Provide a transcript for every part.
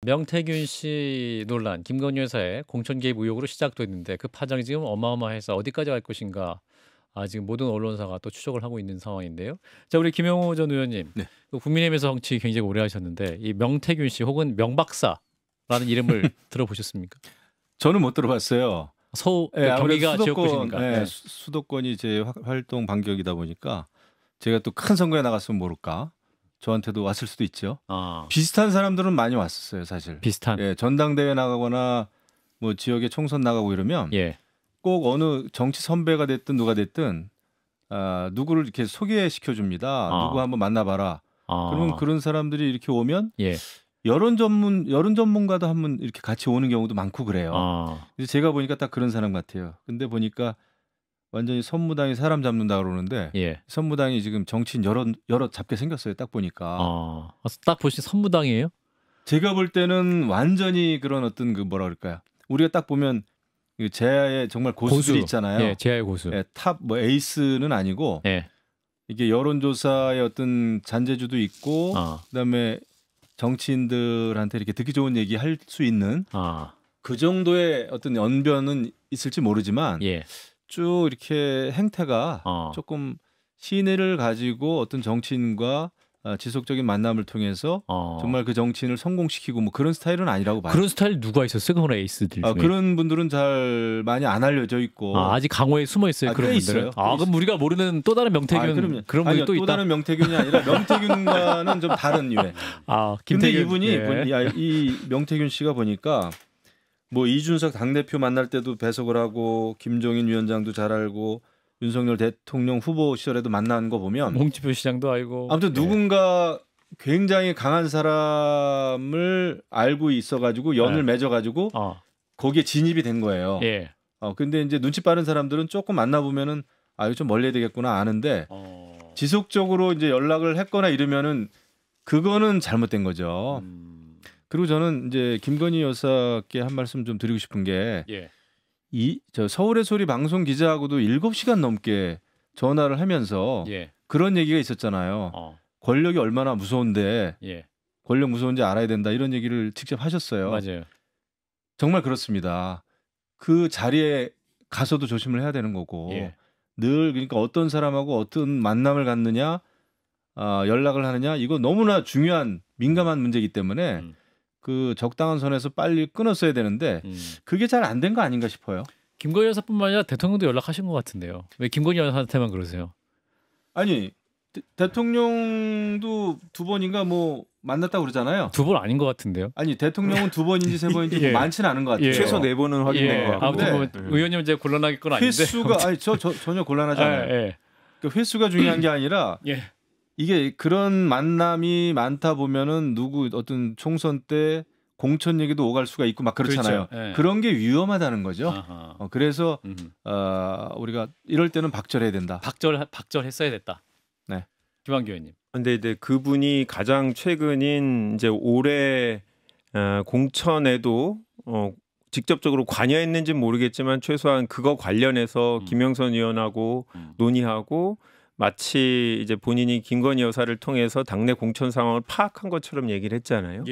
명태균 씨 논란, 김건희 여사의 공천 개입 의혹으로 시작됐는데 그 파장이 지금 어마어마해서 어디까지 갈 것인가 지금 모든 언론사가 또 추적을 하고 있는 상황인데요. 자, 우리 김영호 전 의원님, 네. 국민의힘에서 정치 굉장히 오래 하셨는데 이 명태균 씨 혹은 명박사라는 이름을 들어보셨습니까? 저는 못 들어봤어요. 경기가 수도권, 지역구시니까. 네, 수도권이 제 활동 반경이다 보니까 제가 또 큰 선거에 나갔으면 모를까. 저한테도 왔을 수도 있죠. 비슷한 사람들은 많이 왔었어요, 사실. 비슷한. 예, 전당대회 나가거나 뭐 지역에 총선 나가고 이러면 꼭 어느 정치 선배가 됐든 누가 됐든 누구를 이렇게 소개시켜 줍니다. 누구 한번 만나봐라. 그러면 그런 사람들이 이렇게 오면 여론 전문가도 한번 이렇게 같이 오는 경우도 많고 그래요. 그래서 제가 보니까 딱 그런 사람 같아요. 근데 보니까 완전히 선무당이 사람 잡는다 그러는데 선무당이 지금 정치인 여러 잡게 생겼어요. 딱 보니까. 딱 보시 선무당이에요? 제가 볼 때는 완전히 그런 어떤 그 뭐라 그럴까요? 우리가 딱 보면 제야의 정말 고수들이 있잖아요. 제야의 고수. 탑 뭐 에이스는 아니고 이게 여론조사의 어떤 잔재주도 있고 그다음에 정치인들한테 이렇게 듣기 좋은 얘기 할 수 있는 그 정도의 어떤 언변은 있을지 모르지만 쭉 이렇게 행태가 조금 신의를 가지고 어떤 정치인과 지속적인 만남을 통해서 정말 그 정치인을 성공시키고 뭐 그런 스타일은 아니라고 봐요. 그런 스타일 누가 있었어요? 그런 에이스들 중에? 그런 분들은 잘 많이 안 알려져 있고 아직 강호에 숨어 있어요. 그런 분들은. 그럼 우리가 모르는 또 다른 명태균 그런 분이 또 있다. 또 다른 명태균이 아니라 명태균과는 좀 다른 유해. 근데 이분이 이 명태균 씨가 보니까 뭐 이준석 당대표 만날 때도 배석을 하고 김종인 위원장도 잘 알고 윤석열 대통령 후보 시절에도 만난 거 보면 홍준표 시장도 알고 아무튼 누군가 굉장히 강한 사람을 알고 있어가지고 연을 맺어가지고 거기에 진입이 된 거예요. 근데 이제 눈치 빠른 사람들은 조금 만나보면은 이거 좀 멀리 해야 되겠구나 아는데 지속적으로 이제 연락을 했거나 이러면은 그거는 잘못된 거죠. 그리고 저는 이제 김건희 여사께 한 말씀 좀 드리고 싶은 게 저 서울의 소리 방송 기자하고도 7시간 넘게 전화를 하면서 그런 얘기가 있었잖아요. 권력이 얼마나 무서운데 권력 무서운지 알아야 된다 이런 얘기를 직접 하셨어요. 맞아요. 정말 그렇습니다. 그 자리에 가서도 조심을 해야 되는 거고 늘 그러니까 어떤 사람하고 어떤 만남을 갖느냐 연락을 하느냐 이거 너무나 중요한 민감한 문제이기 때문에 그 적당한 선에서 빨리 끊었어야 되는데 그게 잘 안 된 거 아닌가 싶어요. 김건희 여사뿐만 아니라 대통령도 연락하신 것 같은데요. 왜 김건희 여사한테만 그러세요? 아니 대통령도 2번인가 뭐 만났다고 그러잖아요. 2번 아닌 것 같은데요. 아니 대통령은 2번인지 3번인지 뭐 많지는 않은 것 같아요. 최소 4번은 확인된 것 같고. 아무튼 뭐 의원님 이제 곤란하게 건 아닌데. 횟수가 전혀 곤란하지 않아요. 그 횟수가 중요한 게 아니라 이게 그런 만남이 많다 보면은 누구 어떤 총선 때 공천 얘기도 오갈 수가 있고 막 그렇잖아요. 그런 게 위험하다는 거죠. 그래서 우리가 이럴 때는 박절해야 된다. 박절했어야 됐다. 네. 김한규 의원님. 근데 이제 그분이 가장 최근인 이제 올해 공천에도 직접적으로 관여했는지는 모르겠지만 최소한 그거 관련해서 김영선 의원하고 논의하고 마치 이제 본인이 김건희 여사를 통해서 당내 공천 상황을 파악한 것처럼 얘기를 했잖아요.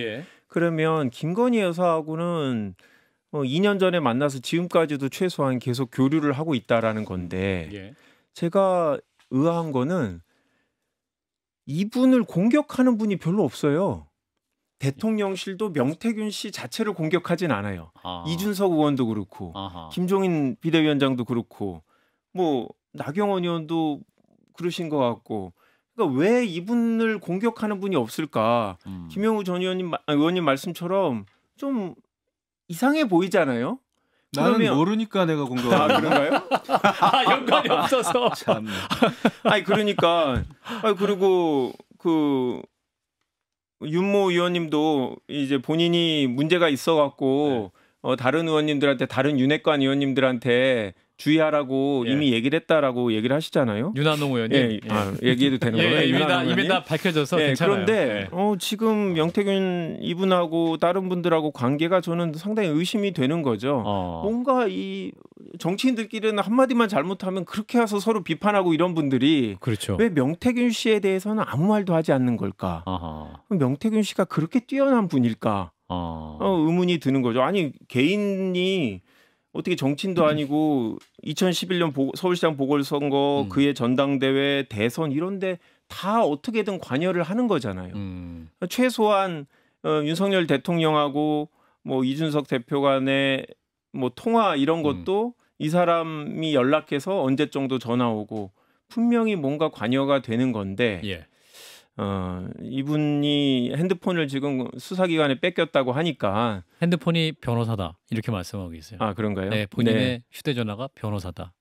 그러면 김건희 여사하고는 2년 전에 만나서 지금까지도 최소한 계속 교류를 하고 있다라는 건데 제가 의아한 거는 이분을 공격하는 분이 별로 없어요. 대통령실도 명태균 씨 자체를 공격하진 않아요. 이준석 의원도 그렇고 김종인 비대위원장도 그렇고 뭐 나경원 의원도 그러신 것 같고 그러니까 왜 이분을 공격하는 분이 없을까? 김영우 전 의원님 말씀처럼 좀 이상해 보이잖아요. 나는 모르니까 내가 공격하는 그런가요? 연관이 없어서. 참. 그러니까 그리고 그 윤모 의원님도 이제 본인이 문제가 있어갖고 다른 의원님들한테 다른 윤핵관 의원님들한테 주의하라고 이미 얘기를 했다라고 얘기를 하시잖아요. 윤한홍 의원님. 얘기해도 되는 거예요? 이미 다 밝혀져서 괜찮아요. 그런데 지금 명태균 이분하고 다른 분들하고 관계가 저는 상당히 의심이 되는 거죠. 뭔가 이 정치인들끼리는 한마디만 잘못하면 그렇게 해서 서로 비판하고 이런 분들이 왜 명태균 씨에 대해서는 아무 말도 하지 않는 걸까? 명태균 씨가 그렇게 뛰어난 분일까? 의문이 드는 거죠. 아니 개인이 어떻게 정치인도 아니고 2011년 서울시장 보궐선거 그의 전당대회 대선 이런데 다 어떻게든 관여를 하는 거잖아요. 최소한 윤석열 대통령하고 뭐 이준석 대표 간의 뭐 통화 이런 것도 이 사람이 연락해서 언제 정도 전화 오고 분명히 뭔가 관여가 되는 건데 예. 이분이 핸드폰을 지금 수사기관에 뺏겼다고 하니까 핸드폰이 변호사다 이렇게 말씀하고 계세요. 아 그런가요? 네, 본인의 휴대전화가 변호사다.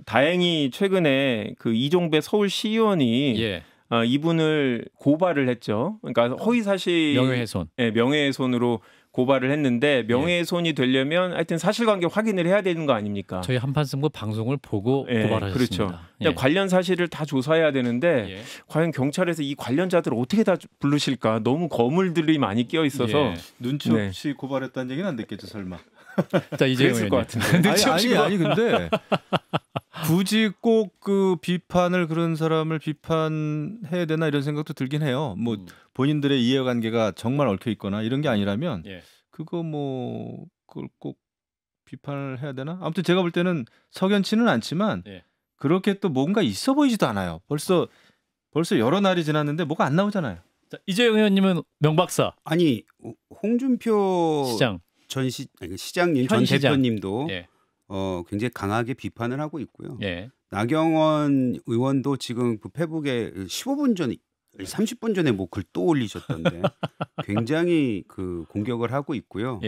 다행히 최근에 그 이종배 서울시의원이 예. 이분을 고발을 했죠. 그러니까 허위사실 명예훼손. 네, 명예훼손으로 고발을 했는데 명예훼손이 되려면 하여튼 사실관계 확인을 해야 되는 거 아닙니까? 저희 한판승부 방송을 보고 고발하셨습니다. 그렇죠. 그러니까 관련 사실을 다 조사해야 되는데 과연 경찰에서 이 관련자들을 어떻게 다 부르실까? 너무 거물들이 많이 끼어 있어서 눈치 없이 고발했다는 얘기는 안 됐겠죠, 설마. 자, 이제 그랬을 것 같은데. 아니 근데 굳이 꼭 그 비판을 그런 사람을 비판해야 되나 이런 생각도 들긴 해요. 뭐 본인들의 이해관계가 정말 얽혀 있거나 이런 게 아니라면 그거 뭐 그걸 꼭 비판을 해야 되나? 아무튼 제가 볼 때는 석연치는 않지만 그렇게 또 뭔가 있어 보이지도 않아요. 벌써 여러 날이 지났는데 뭐가 안 나오잖아요. 자, 이재용 의원님은 명박사. 아니 홍준표 시장 시장님 전 대표님도 굉장히 강하게 비판을 하고 있고요. 나경원 의원도 지금 그 페북에 15분 전에 30분 전에 뭐 글 또 올리셨던데 굉장히 그 공격을 하고 있고요.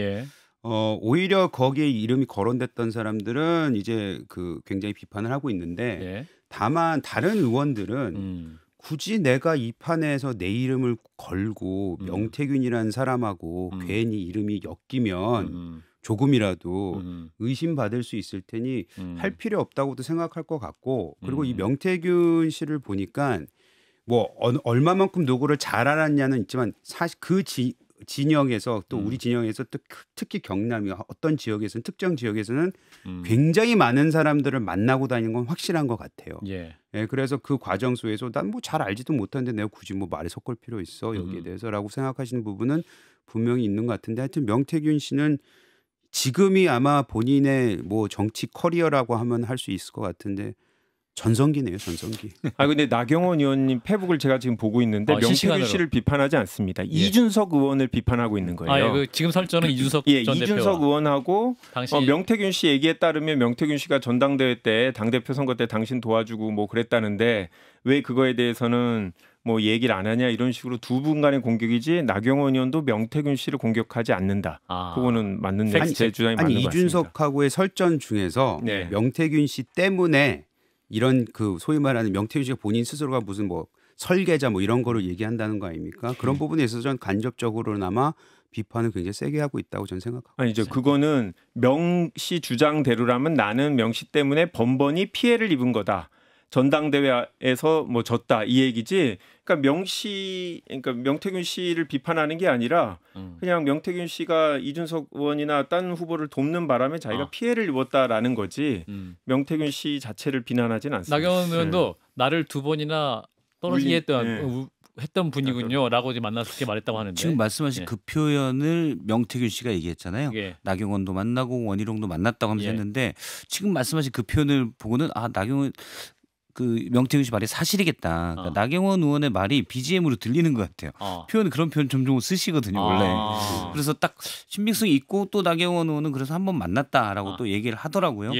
오히려 거기에 이름이 거론됐던 사람들은 이제 그 굉장히 비판을 하고 있는데 다만 다른 의원들은 굳이 내가 이 판에서 내 이름을 걸고 명태균이라는 사람하고 괜히 이름이 엮이면 조금이라도 의심받을 수 있을 테니 할 필요 없다고도 생각할 것 같고 그리고 이 명태균 씨를 보니까 뭐 얼마만큼 노고를 잘 알았냐는 있지만 사실 그 진영에서 또 우리 진영에서 또 특히 경남이 어떤 지역에서는 특정 지역에서는 굉장히 많은 사람들을 만나고 다니는 건 확실한 것 같아요. 그래서 그 과정 속에서 난 뭐 잘 알지도 못하는데 내가 굳이 뭐 말에 섞을 필요 있어 여기에 대해서라고 생각하시는 부분은 분명히 있는 것 같은데 하여튼 명태균 씨는 지금이 아마 본인의 뭐 정치 커리어라고 하면 할 수 있을 것 같은데 전성기네요, 전성기. 근데 나경원 의원님 페북을 제가 지금 보고 있는데 명태균 씨를 비판하지 않습니다. 이준석 의원을 비판하고 있는 거예요. 지금 설정은 이준석 전 대표와. 이준석 의원하고 명태균 씨 얘기에 따르면 명태균 씨가 전당대회 때 당대표 선거 때 당신 도와주고 뭐 그랬다는데 왜 그거에 대해서는 뭐 얘기를 안 하냐 이런 식으로 두 분 간의 공격이지 나경원 의원도 명태균 씨를 공격하지 않는다. 그거는 맞는 제 주장이 맞는 것 같습니다. 이준석하고의 설전 중에서 명태균 씨 때문에 이런 그 소위 말하는 명태균 씨가 본인 스스로가 무슨 뭐 설계자 뭐 이런 거를 얘기한다는 거 아닙니까? 그런 부분에 있어서 전 간접적으로나마 비판을 굉장히 세게 하고 있다고 저는 생각합니다. 아니죠. 그거는 명 씨 주장대로라면 나는 명 씨 때문에 번번이 피해를 입은 거다. 전당대회에서 뭐 졌다 이 얘기지. 그러니까 그러니까 명태균 씨를 비판하는 게 아니라 그냥 명태균 씨가 이준석 의원이나 딴 후보를 돕는 바람에 자기가 피해를 입었다라는 거지. 명태균 씨 자체를 비난하진 않습니다. 나경원 의원도 나를 두 번이나 떨어지게 했던 분이군요라고 만나서 그렇게 말했다고 하는데 지금 말씀하신 그 표현을 명태균 씨가 얘기했잖아요. 나경원도 만나고 원희룡도 만났다고 하면서 했는데 지금 말씀하신 그 표현을 보고는 나경원 그 명태균 씨 말이 사실이겠다. 그러니까 나경원 의원의 말이 BGM으로 들리는 것 같아요. 표현 그런 표현 종종 쓰시거든요 원래. 그래서 딱 신빙성이 있고 또 나경원 의원은 그래서 한번 만났다라고 또 얘기를 하더라고요.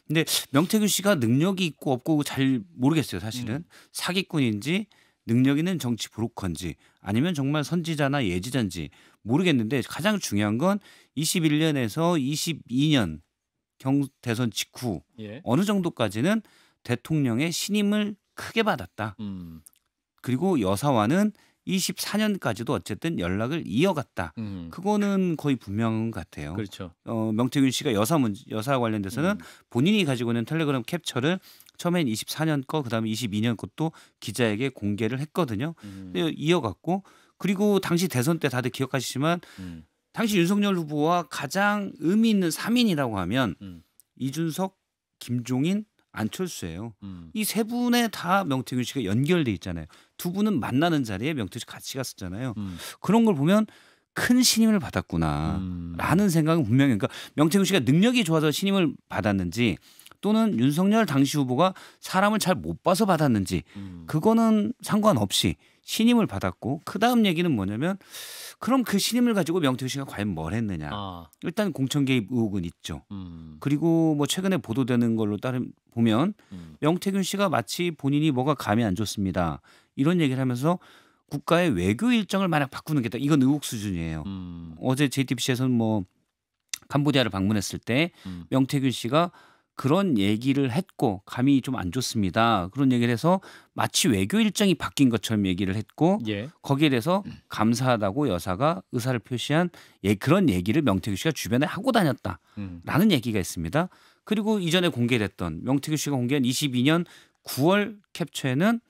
근데 명태균 씨가 능력이 있고 없고 잘 모르겠어요 사실은. 사기꾼인지 능력 있는 정치 브로커인지 아니면 정말 선지자나 예지자인지 모르겠는데 가장 중요한 건 21년에서 22년 대선 직후 어느 정도까지는 대통령의 신임을 크게 받았다. 그리고 여사와는 24년까지도 어쨌든 연락을 이어갔다. 그거는 거의 분명한 것 같아요. 그렇죠. 명태균 씨가 여사 관련돼서는 본인이 가지고 있는 텔레그램 캡처를 처음엔 24년 거 그다음에 22년 것도 기자에게 공개를 했거든요. 이어갔고 그리고 당시 대선 때 다들 기억하시지만 당시 윤석열 후보와 가장 의미 있는 3인이라고 하면 이준석, 김종인, 안철수예요. 이 세 분에 다 명태균 씨가 연결돼 있잖아요. 두 분은 만나는 자리에 명태균 씨 같이 갔었잖아요. 그런 걸 보면 큰 신임을 받았구나라는 생각은 분명히 그러니까 명태균 씨가 능력이 좋아서 신임을 받았는지 또는 윤석열 당시 후보가 사람을 잘 못 봐서 받았는지 그거는 상관없이 신임을 받았고 그다음 얘기는 뭐냐면 그럼 그 신임을 가지고 명태균 씨가 과연 뭘 했느냐. 일단 공천 개입 의혹은 있죠. 그리고 뭐 최근에 보도되는 걸로 보면 명태균 씨가 마치 본인이 뭐가 감이 안 좋습니다. 이런 얘기를 하면서 국가의 외교 일정을 만약 바꾸는 게 이건 의혹 수준이에요. 어제 JTBC에서는 뭐 캄보디아를 방문했을 때 명태균 씨가 그런 얘기를 했고 감이 좀 안 좋습니다. 그런 얘기를 해서 마치 외교 일정이 바뀐 것처럼 얘기를 했고 거기에 대해서 감사하다고 여사가 의사를 표시한 그런 얘기를 명태균 씨가 주변에 하고 다녔다라는 얘기가 있습니다. 그리고 이전에 공개됐던 명태균 씨가 공개한 22년 9월 캡처에는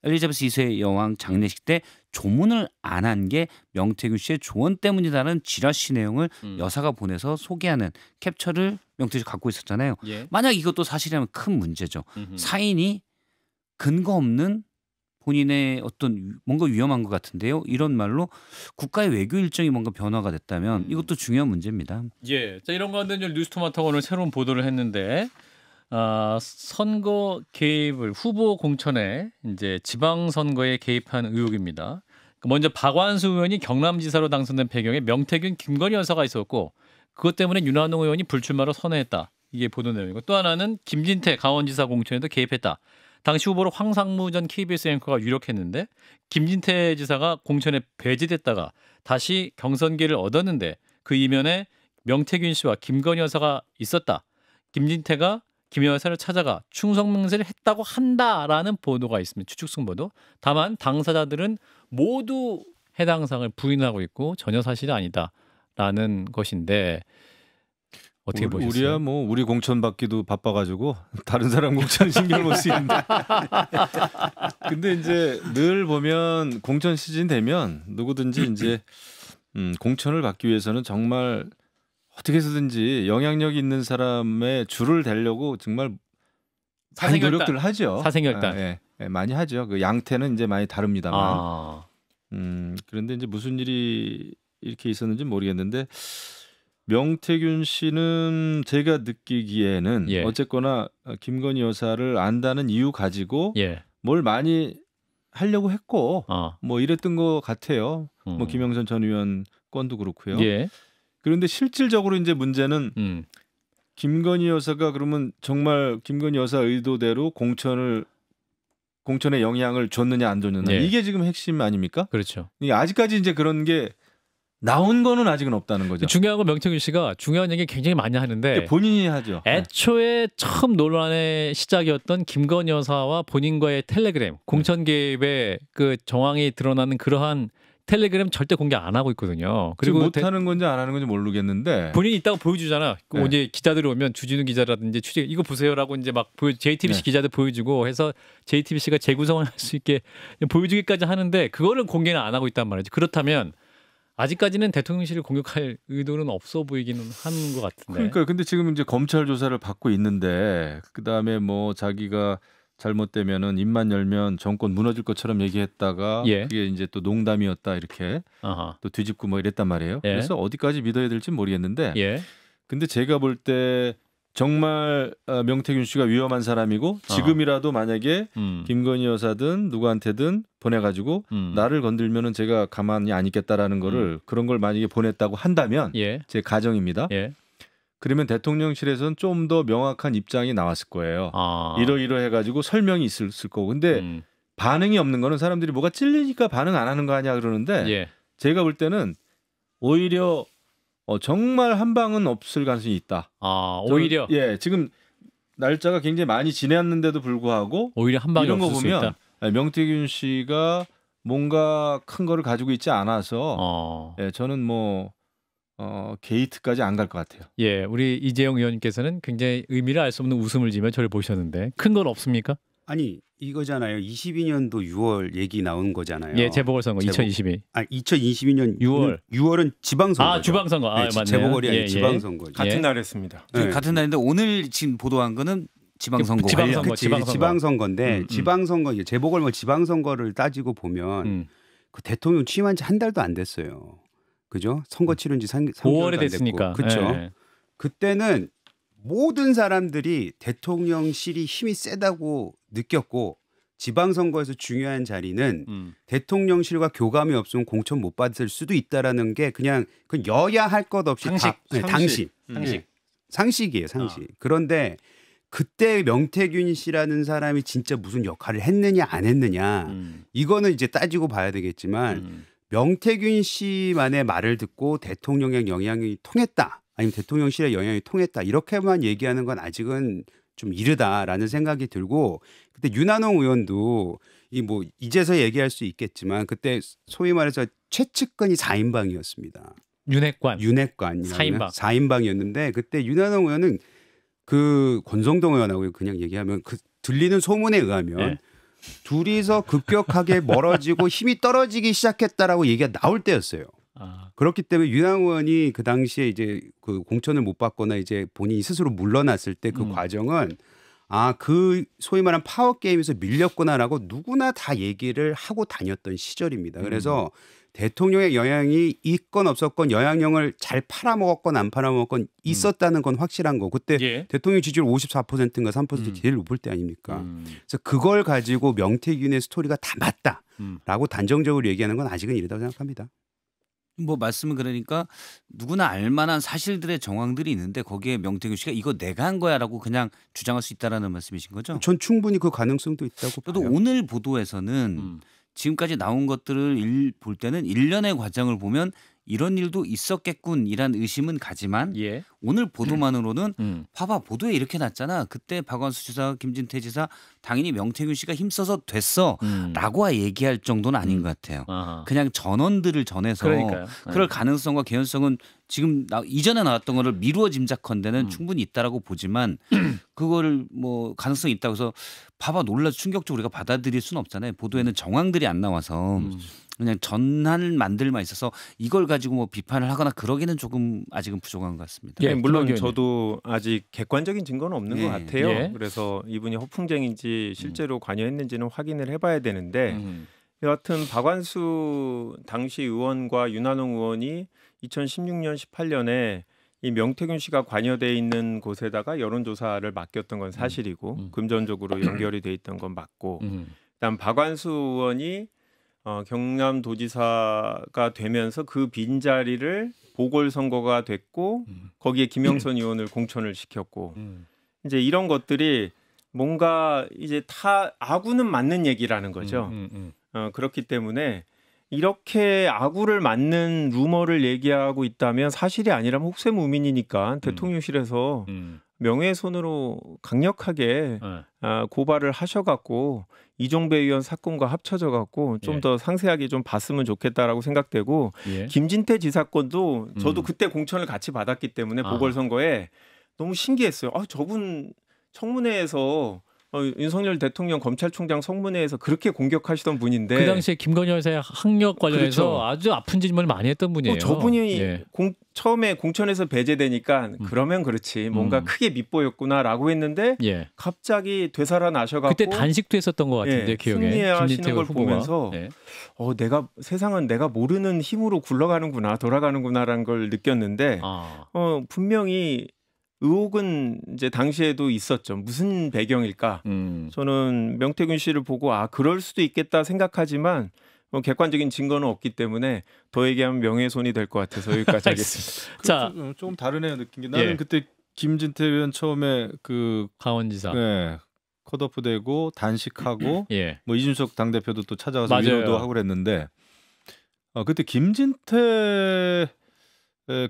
엘리자베스 2세 여왕 장례식 때 조문을 안 한 게 명태균 씨의 조언 때문이라는 지라시 내용을 여사가 보내서 소개하는 캡처를 명태균 씨가 갖고 있었잖아요. 만약 이것도 사실이라면 큰 문제죠. 사인이 근거 없는 본인의 어떤 뭔가 위험한 것 같은데요. 이런 말로 국가의 외교 일정이 뭔가 변화가 됐다면 이것도 중요한 문제입니다. 예, 자 이런 가운데 뉴스토마토가 오늘 새로운 보도를 했는데 선거 개입을 후보 공천에 이제 지방 선거에 개입한 의혹입니다. 먼저 박완수 의원이 경남지사로 당선된 배경에 명태균, 김건희 여사가 있었고 그것 때문에 윤한홍 의원이 불출마로 선회했다. 이게 보도 내용이고 또 하나는 김진태 강원지사 공천에도 개입했다. 당시 후보로 황상무 전 KBS 앵커가 유력했는데 김진태 지사가 공천에 배제됐다가 다시 경선기를 얻었는데 그 이면에 명태균 씨와 김건희 여사가 있었다. 김진태가 김 여사를 찾아가 충성맹세를 했다고 한다라는 보도가 있습니다. 추측성 보도. 다만 당사자들은 모두 해당 사항을 부인하고 있고 전혀 사실이 아니다라는 것인데 어떻게 보셨어요? 우리야 뭐 우리 공천 받기도 바빠가지고 다른 사람 공천 신경 못 쓰는데. 근데 이제 늘 보면 공천 시즌 되면 누구든지 이제 공천을 받기 위해서는 정말 어떻게 해서든지 영향력 있는 사람의 줄을 대려고 정말 많은 노력들을 하죠. 사생결단. 예, 많이 하죠. 그 양태는 이제 많이 다릅니다만. 그런데 이제 무슨 일이 이렇게 있었는지 모르겠는데 명태균 씨는 제가 느끼기에는 어쨌거나 김건희 여사를 안다는 이유 가지고 뭘 많이 하려고 했고 뭐 이랬던 것 같아요. 뭐 김영선 전 의원 건도 그렇고요. 그런데 실질적으로 이제 문제는 김건희 여사가 그러면 정말 김건희 여사 의도대로 공천에 영향을 줬느냐 안 줬느냐 이게 지금 핵심 아닙니까? 그렇죠. 아직까지 이제 그런 게 나온 거는 아직은 없다는 거죠. 중요한 건 명태균 씨가 중요한 얘기 굉장히 많이 하는데 본인이 하죠. 애초에 처음 논란의 시작이었던 김건희 여사와 본인과의 텔레그램 공천 개입의 그 정황이 드러나는 그러한 텔레그램 절대 공개 안 하고 있거든요. 그리고 못하는 건지 안 하는 건지 모르겠는데 본인이 있다고 보여주잖아. 이제 기자들이 오면 주진우 기자라든지 취재 이거 보세요라고 이제 막 JTBC 기자들 보여주고 해서 JTBC가 재구성을 할 수 있게 보여주기까지 하는데 그거를 공개는 안 하고 있단 말이지. 그렇다면 아직까지는 대통령실을 공격할 의도는 없어 보이기는 하는 것 같은데. 그러니까 근데 지금 이제 검찰 조사를 받고 있는데 그 다음에 뭐 자기가 잘못되면은 입만 열면 정권 무너질 것처럼 얘기했다가 그게 이제 또 농담이었다 이렇게 또 뒤집고 뭐 이랬단 말이에요. 그래서 어디까지 믿어야 될지 모르겠는데 근데 제가 볼 때 정말 명태균 씨가 위험한 사람이고 지금이라도 만약에 김건희 여사든 누구한테든 보내가지고 나를 건들면은 제가 가만히 안 있겠다라는 거를 그런 걸 만약에 보냈다고 한다면 제 가정입니다. 그러면 대통령실에서는 좀 더 명확한 입장이 나왔을 거예요. 이러해가지고 설명이 있을 거고. 근데 반응이 없는 거는 사람들이 뭐가 찔리니까 반응 안 하는 거 아니야 그러는데 제가 볼 때는 오히려 정말 한 방은 없을 가능성이 있다. 오히려 지금 날짜가 굉장히 많이 지났는데도 불구하고 오히려 한 방이 이런 거 없을 수 보면 있다. 명태균 씨가 뭔가 큰 거를 가지고 있지 않아서 저는 뭐 게이트까지 안 갈 것 같아요. 우리 이재용 의원님께서는 굉장히 의미를 알 수 없는 웃음을 지으며 저를 보셨는데 큰 건 없습니까? 아니 이거잖아요. 22년도 6월 얘기 나온 거잖아요. 재보궐선거 2022. 2022년 6월은 지방선거. 지방선거. 맞네요. 재보궐이 아니라 지방선거. 같은 날이었습니다. 같은 날인데 오늘 지금 보도한 거는 지방선거. 지방선거인데 지방선거 재보궐 지방선거를 따지고 보면 그 대통령 취임한 지 한 달도 안 됐어요. 그죠? 선거 치른 지 5월에 됐으니까. 그렇죠. 네. 그때는 모든 사람들이 대통령실이 힘이 세다고 느꼈고 지방선거에서 중요한 자리는 대통령실과 교감이 없으면 공천 못 받을 수도 있다라는 게 그냥 여야 할 것 없이 상식이에요, 상식. 그런데 그때 명태균 씨라는 사람이 진짜 무슨 역할을 했느냐 안 했느냐 이거는 이제 따지고 봐야 되겠지만 명태균 씨만의 말을 듣고 대통령의 영향이 통했다. 아니면 대통령실의 영향이 통했다. 이렇게만 얘기하는 건 아직은 좀 이르다라는 생각이 들고 그때 윤한홍 의원도 이제서 얘기할 수 있겠지만 그때 소위 말해서 최측근이 4인방이었습니다. 윤핵관 4인방이었는데 그때 윤한홍 의원은 그 권성동 의원하고 그냥 얘기하면 들리는 소문에 의하면 네. 둘이서 급격하게 멀어지고 힘이 떨어지기 시작했다라고 얘기가 나올 때였어요. 그렇기 때문에 윤한홍 의원이 그 당시에 이제 그 공천을 못 받거나 이제 본인이 스스로 물러났을 때 그 과정은 그 소위 말하는 파워 게임에서 밀렸구나라고 누구나 다 얘기를 하고 다녔던 시절입니다. 그래서 대통령의 영향이 있건 없었건 영향력을 잘 팔아먹었건 안 팔아먹었건 있었다는 건 확실한 거. 그때 예. 대통령 지지율 54%인가 3% 제일 높을 때 아닙니까? 그래서 그걸 가지고 명태균의 스토리가 다 맞다라고 단정적으로 얘기하는 건 아직은 이르다고 생각합니다. 뭐 말씀은 그러니까 누구나 알만한 사실들의 정황들이 있는데 거기에 명태균 씨가 이거 내가 한 거야라고 그냥 주장할 수 있다라는 말씀이신 거죠? 전 충분히 그 가능성도 있다고 봐요. 또 오늘 보도에서는 지금까지 나온 것들을 볼 때는 일련의 과정을 보면 이런 일도 있었겠군이란 의심은 가지만 예. 오늘 보도만으로는 봐봐 보도에 이렇게 났잖아. 그때 박완수 지사, 김진태 지사 당연히 명태균 씨가 힘써서 됐어라고 얘기할 정도는 아닌 것 같아요. 그냥 전원들을 전해서 그러니까요. 그럴 가능성과 개연성은 지금 이전에 나왔던 거를 미루어 짐작컨대는 충분히 있다라고 보지만 그거를 뭐 가능성이 있다고 해서 봐봐 놀라서 충격적으로 우리가 받아들일 수는 없잖아요. 보도에는 정황들이 안 나와서 그냥 전한 만들만 있어서 이걸 가지고 뭐 비판을 하거나 그러기는 조금 아직은 부족한 것 같습니다. 예, 물론 저도 아직 객관적인 증거는 없는 것 같아요. 예. 그래서 이분이 허풍쟁인지 실제로 관여했는지는 확인을 해봐야 되는데 여하튼 박완수 당시 의원과 윤한홍 의원이 2016년 18년에 이 명태균 씨가 관여돼 있는 곳에다가 여론조사를 맡겼던 건 사실이고 금전적으로 연결이 돼 있던 건 맞고 그다음 박완수 의원이 경남도지사가 되면서 그 빈자리를 보궐선거가 됐고 거기에 김영선 의원을 공천을 시켰고 이제 이런 것들이 뭔가 이제 다 아구는 맞는 얘기라는 거죠. 그렇기 때문에 이렇게 아구를 맞는 루머를 얘기하고 있다면 사실이 아니라면 혹세무민이니까 대통령실에서 명예훼손으로 강력하게 고발을 하셔갖고 이종배 의원 사건과 합쳐져갖고 좀 더 상세하게 좀 봤으면 좋겠다라고 생각되고 김진태 지사 건도 저도 그때 공천을 같이 받았기 때문에 보궐선거에 너무 신기했어요. 저분 청문회에서 윤석열 대통령 검찰총장 청문회에서 그렇게 공격하시던 분인데 그 당시에 김건희 여사의 학력 관련해서 그렇죠. 아주 아픈 질문을 많이 했던 분이에요. 저분이 처음에 공천에서 배제되니까 그러면 그렇지 뭔가 크게 밉보였구나라고 했는데 갑자기 되살아나셔가지고 그때 단식도 했었던 것 같은데 기억에 승리하시는 걸 보면서 세상은 내가 모르는 힘으로 굴러가는구나 돌아가는구나라는 걸 느꼈는데 분명히 의혹은 이제 당시에도 있었죠. 무슨 배경일까? 저는 명태균 씨를 보고 그럴 수도 있겠다 생각하지만 객관적인 증거는 없기 때문에 더 얘기하면 명예훼손이 될 것 같아서 여기까지 하겠습니다. 자, 조금 다르네요 느낀 게. 나는 그때 김진태 의원 처음에 그 강원지사 컷오프되고 단식하고 뭐 이준석 당대표도 또 찾아가서 위로도 하고 그랬는데 그때 김진태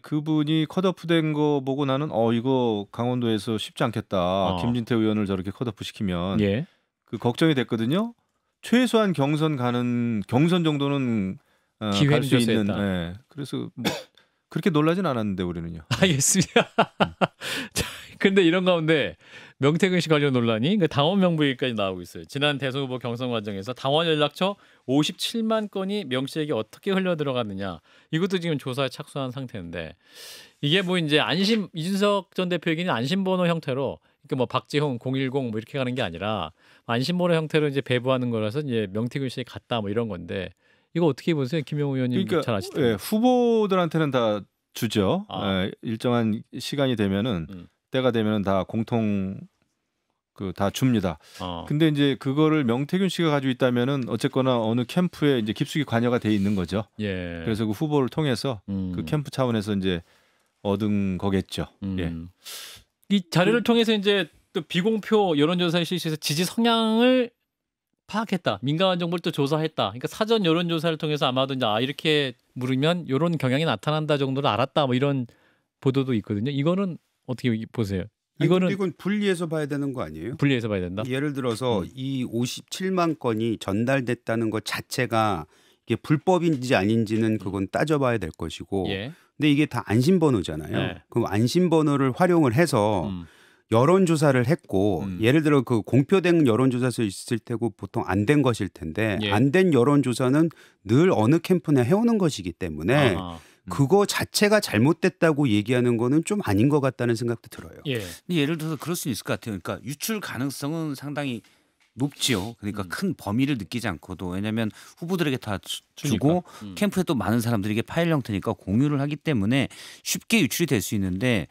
그분이 컷오프된 거 보고 나는 이거 강원도에서 쉽지 않겠다. 김진태 의원을 저렇게 컷오프 시키면 그 걱정이 됐거든요. 최소한 경선 정도는 갈 수 있는. 그래서 뭐 그렇게 놀라진 않았는데 우리는요. 알겠습니다. 그런데 이런 가운데 명태균 씨 관련 논란이 당원 명부까지 나오고 있어요. 지난 대선 후보 경선 과정에서 당원 연락처 57만 건이 명 씨에게 어떻게 흘러 들어갔느냐 이것도 지금 조사에 착수한 상태인데 이게 뭐 이제 이준석 전 대표 얘기는 안심번호 형태로 그러니까 뭐 박지홍 010 뭐 이렇게 가는 게 아니라 안심번호 형태로 이제 배부하는 거라서 이제 명태균 씨에 갔다 뭐 이런 건데 이거 어떻게 보세요, 김영우 의원님? 그러니까 잘 아실 텐데. 후보들한테는 다 주죠. 일정한 시간이 되면은 때가 되면은 다 공통 다 줍니다. 근데 이제 그거를 명태균 씨가 가지고 있다면은 어쨌거나 어느 캠프에 이제 깊숙이 관여가 돼 있는 거죠. 예. 그래서 그 후보를 통해서 그 캠프 차원에서 이제 얻은 거겠죠. 예. 이 자료를 통해서 이제 또 비공표 여론조사에 실시해서 지지 성향을 파악했다. 민감한 정보를 또 조사했다. 그러니까 사전 여론조사를 통해서 아마도 이제 이렇게 물으면 이런 경향이 나타난다 정도를 알았다. 뭐 이런 보도도 있거든요. 이거는 어떻게 보세요? 이건 분리해서 봐야 되는 거 아니에요? 분리해서 봐야 된다. 예를 들어서 이 57만 건이 전달됐다는 것 자체가 이게 불법인지 아닌지는 그건 따져봐야 될 것이고, 근데 이게 다 안심번호잖아요. 그럼 안심번호를 활용을 해서 여론조사를 했고, 예를 들어 그 공표된 여론조사서 있을 테고 보통 안 된 것일 텐데, 안 된 여론조사는 늘 어느 캠프나 해오는 것이기 때문에 그거 자체가 잘못됐다고 얘기하는 거는 좀 아닌 것 같다는 생각도 들어요. 예를 들어서 그럴 수 있을 것 같아요. 그러니까 유출 가능성은 상당히 높지요. 그러니까 큰 범위를 느끼지 않고도, 왜냐하면 후보들에게 다 주고 캠프에 또 많은 사람들에게 파일 형태니까 공유를 하기 때문에 쉽게 유출이 될 수 있는데,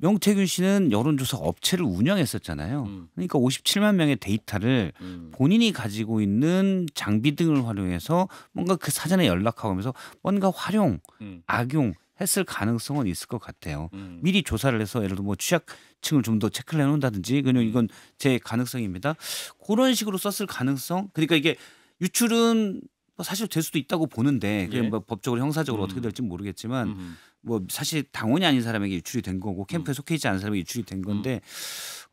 명태균 씨는 여론조사 업체를 운영했었잖아요. 그러니까 57만 명의 데이터를 본인이 가지고 있는 장비 등을 활용해서 뭔가 그 사전에 연락하고 하면서 뭔가 활용, 악용했을 가능성은 있을 것 같아요. 미리 조사를 해서 예를 들어 뭐 취약층을 좀 더 체크를 해놓는다든지, 그냥 이건 제 가능성입니다. 그런 식으로 썼을 가능성. 그러니까 이게 유출은 사실 될 수도 있다고 보는데, 그게 뭐 법적으로 형사적으로 어떻게 될지 모르겠지만. 뭐 사실 당원이 아닌 사람에게 유출이 된 거고 캠프에 속해 있지 않은 사람에게 유출이 된 건데,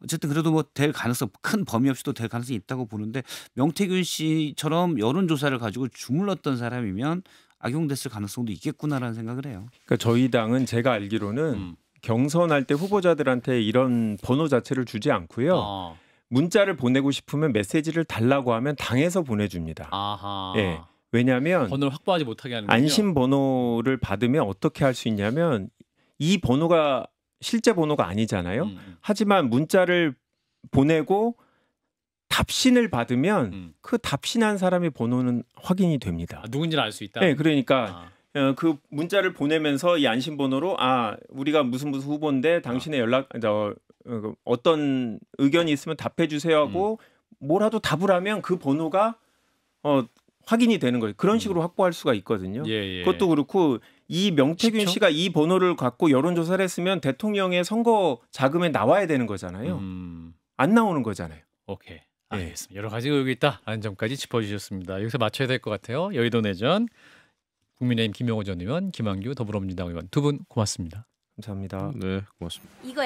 어쨌든 그래도 뭐 될 가능성, 큰 범위 없이도 될 가능성이 있다고 보는데, 명태균 씨처럼 여론조사를 가지고 주물렀던 사람이면 악용됐을 가능성도 있겠구나라는 생각을 해요. 그러니까 저희 당은 제가 알기로는 경선할 때 후보자들한테 이런 번호 자체를 주지 않고요. 문자를 보내고 싶으면 메시지를 달라고 하면 당에서 보내줍니다. 예. 왜냐하면 번호를 확보하지 못하게 하는 거죠. 안심 번호를 받으면 어떻게 할 수 있냐면, 이 번호가 실제 번호가 아니잖아요. 하지만 문자를 보내고 답신을 받으면 그 답신한 사람의 번호는 확인이 됩니다. 누군지를 알 수 있다. 네, 그러니까 그 문자를 보내면서 이 안심 번호로 우리가 무슨 후보인데 당신의 어떤 의견이 있으면 답해 주세요 하고 뭐라도 답을 하면 그 번호가 확인이 되는 거예요. 그런 식으로 확보할 수가 있거든요. 그것도 그렇고, 이 명태균 씨가 이 번호를 갖고 여론조사를 했으면 대통령의 선거 자금에 나와야 되는 거잖아요. 안 나오는 거잖아요. 오케이. 알겠습니다. 여러 가지가 여기 있다라는 점까지 짚어주셨습니다. 여기서 맞춰야 될 것 같아요. 여의도 내전 국민의힘 김영우 전 의원, 김한규 더불어민주당 의원 두 분 고맙습니다. 감사합니다. 네, 고맙습니다. 이거